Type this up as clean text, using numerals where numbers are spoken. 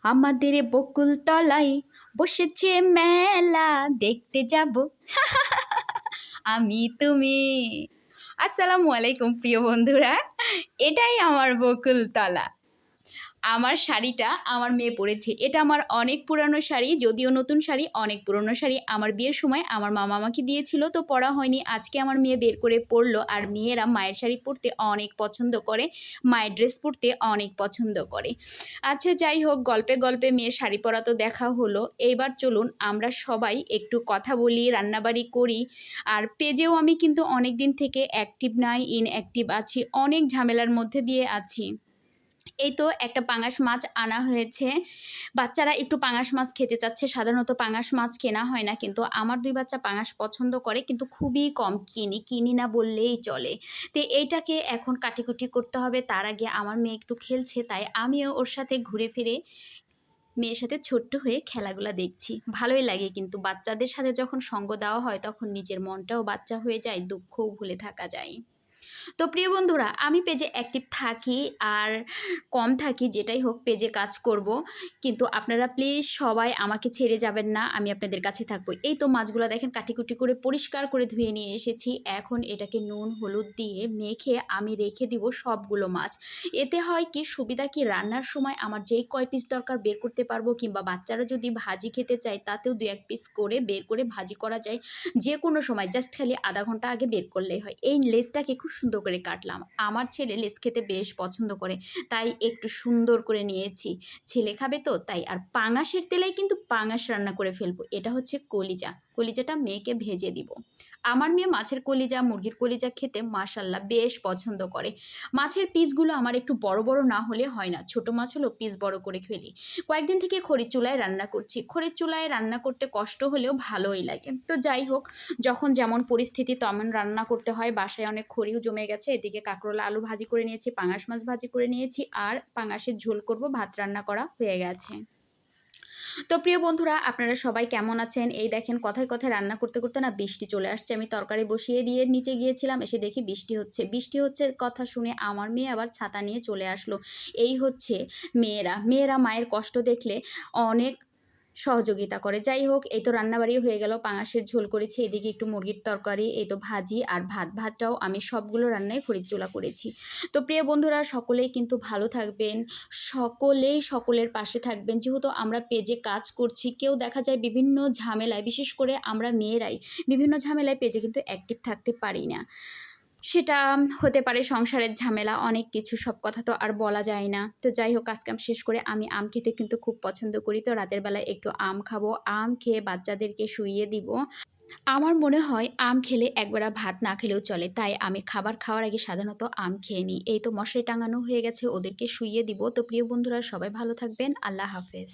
আমাদের বকুল তলায় বসেছে মেলা দেখতে যাব আমি তুমি। আসসালামু আলাইকুম প্রিয় বন্ধুরা, এটাই আমার বকুল তলা। আমার শাড়িটা আমার মেয়ে পরেছে, এটা আমার অনেক পুরানো শাড়ি, যদিও নতুন শাড়ি, অনেক পুরনো শাড়ি। আমার বিয়ের সময় আমার মামা আমাকে দিয়েছিল, তো পরা হয়নি। আজকে আমার মেয়ে বের করে পরলো। আর মেয়েরা মায়ের শাড়ি পরতে অনেক পছন্দ করে, মায়ের ড্রেস পরতে অনেক পছন্দ করে। আচ্ছা যাই হোক, গল্পে গল্পে মেয়ের শাড়ি পরা তো দেখা হলো। এইবার চলুন আমরা সবাই একটু কথা বলি, রান্নাবাড়ি করি। আর পেজেও আমি কিন্তু অনেক দিন থেকে অ্যাক্টিভ নাই, ইনঅ্যাক্টিভ আছি, অনেক ঝামেলার মধ্যে দিয়ে আছি। এই তো একটা পাঙাশ মাছ আনা হয়েছে, বাচ্চারা একটু পাঙাশ মাছ খেতে চাচ্ছে। সাধারণত পাঙাশ মাছ কেনা হয় না, কিন্তু আমার দুই বাচ্চা পাঙাশ পছন্দ করে, কিন্তু খুবই কম কিনি না বললেই চলে। তো এইটাকে এখন কাটিকুটি করতে হবে। তার আগে আমার মেয়ে একটু খেলছে, তাই আমিও ওর সাথে ঘুরে ফিরে মেয়ের সাথে ছোট্ট হয়ে খেলাগুলা দেখছি। ভালোই লাগে, কিন্তু বাচ্চাদের সাথে যখন সঙ্গ দেওয়া হয় তখন নিজের মনটাও বাচ্চা হয়ে যায়, দুঃখও ভুলে থাকা যায়। তো প্রিয় বন্ধুরা, আমি পেজে অ্যাক্টিভ থাকি আর কম থাকি, যেটাই হোক পেজে কাজ করব, কিন্তু আপনারা প্লিজ সবাই আমাকে ছেড়ে যাবেন না, আমি আপনাদের কাছে থাকবো। এই তো মাছগুলো দেখেন কাটিকুটি করে পরিষ্কার করে ধুয়ে নিয়ে এসেছি। এখন এটাকে নুন হলুদ দিয়ে মেখে আমি রেখে দিব সবগুলো মাছ। এতে হয় কি সুবিধা, কি রান্নার সময় আমার যেই কয় পিস দরকার বের করতে পারবো, কিংবা বাচ্চারা যদি ভাজি খেতে চায় তাতেও 2-1 পিস করে বের করে ভাজি করা যায় যে কোনো সময়, জাস্ট খালি আধা ঘন্টা আগে বের করলেই হয়। এই লেসটাকে খুব সুন্দর করে কাটলাম। আমার ছেলে লেস খেতে বেশ পছন্দ করে, তাই একটু সুন্দর করে নিয়েছি। ছেলে খাবে তো তাই। আর পাঙাশের তেলেই কিন্তু পাঙাশ রান্না করে ফেলবো। এটা হচ্ছে কলিজাটা মেয়েকে ভেজে দিব। আমার মেয়ে মাছের কলিজা, মুরগির কলিজা খেতে মাশাল্লাহ বেশ পছন্দ করে। মাছের পিসগুলো আমার একটু বড় বড় না হলে হয় না, ছোট মাছ হলেও পিস বড় করে ফেলি। কয়েকদিন থেকে খড়ির চুলায় রান্না করছি। খড়ির চুলায় রান্না করতে কষ্ট হলেও ভালোই লাগে। তো যাই হোক, যখন যেমন পরিস্থিতি তেমন রান্না করতে হয়। বাসায় অনেক খড়িও জমে গেছে। এদিকে কাঁকরোলা আলু ভাজি করে নিয়েছি, পাঙাশ মাছ ভাজি করে নিয়েছি, আর পাঙাশের ঝোল করব, ভাত রান্না করা হয়ে গেছে। তো প্রিয় বন্ধুরা, আপনারা সবাই কেমন আছেন? এই দেখেন কথায় কথায় রান্না করতে করতে না বৃষ্টি চলে আসছে। আমি তরকারি বসিয়ে দিয়ে নিচে গিয়েছিলাম, এসে দেখি বৃষ্টি হচ্ছে কথা শুনে আমার মেয়ে আবার ছাতা নিয়ে চলে আসলো। এই হচ্ছে মেয়েরা মায়ের কষ্ট দেখলে অনেক সহযোগিতা করে। যাই হোক, এই তো রান্নাবাড়ি হয়ে গেল। পাঙাশের ঝোল করেছি, এদিকে একটু মুরগির তরকারি, এই তো ভাজি আর ভাতটাও আমি সবগুলো রান্নায় খড়ির চুলা করেছি। তো প্রিয় বন্ধুরা, সকলেই কিন্তু ভালো থাকবেন, সকলেই সকলের পাশে থাকবেন। যেহেতু আমরা পেজে কাজ করছি, কেউ দেখা যায় বিভিন্ন ঝামেলায়, বিশেষ করে আমরা মেয়েরাই বিভিন্ন ঝামেলায় পেজে কিন্তু অ্যাক্টিভ থাকতে পারি না। সেটা হতে পারে সংসারের ঝামেলা, অনেক কিছু, সব কথা তো আর বলা যায় না। তো যাই হোক, কাজ কাম শেষ করে আমি আম খেতে কিন্তু খুব পছন্দ করি, তো রাতের বেলায় একটু আম খাবো। আম খেয়ে বাচ্চাদেরকে শুইয়ে দিব। আমার মনে হয় আম খেলে একবেলা ভাত না খেলেও চলে, তাই আমি খাবার খাওয়ার আগে সাধারণত আম খেয়ে নিই। এই তো মশারি টাঙানো হয়ে গেছে, ওদেরকে শুইয়ে দিব। তো প্রিয় বন্ধুরা, সবাই ভালো থাকবেন। আল্লাহ হাফেজ।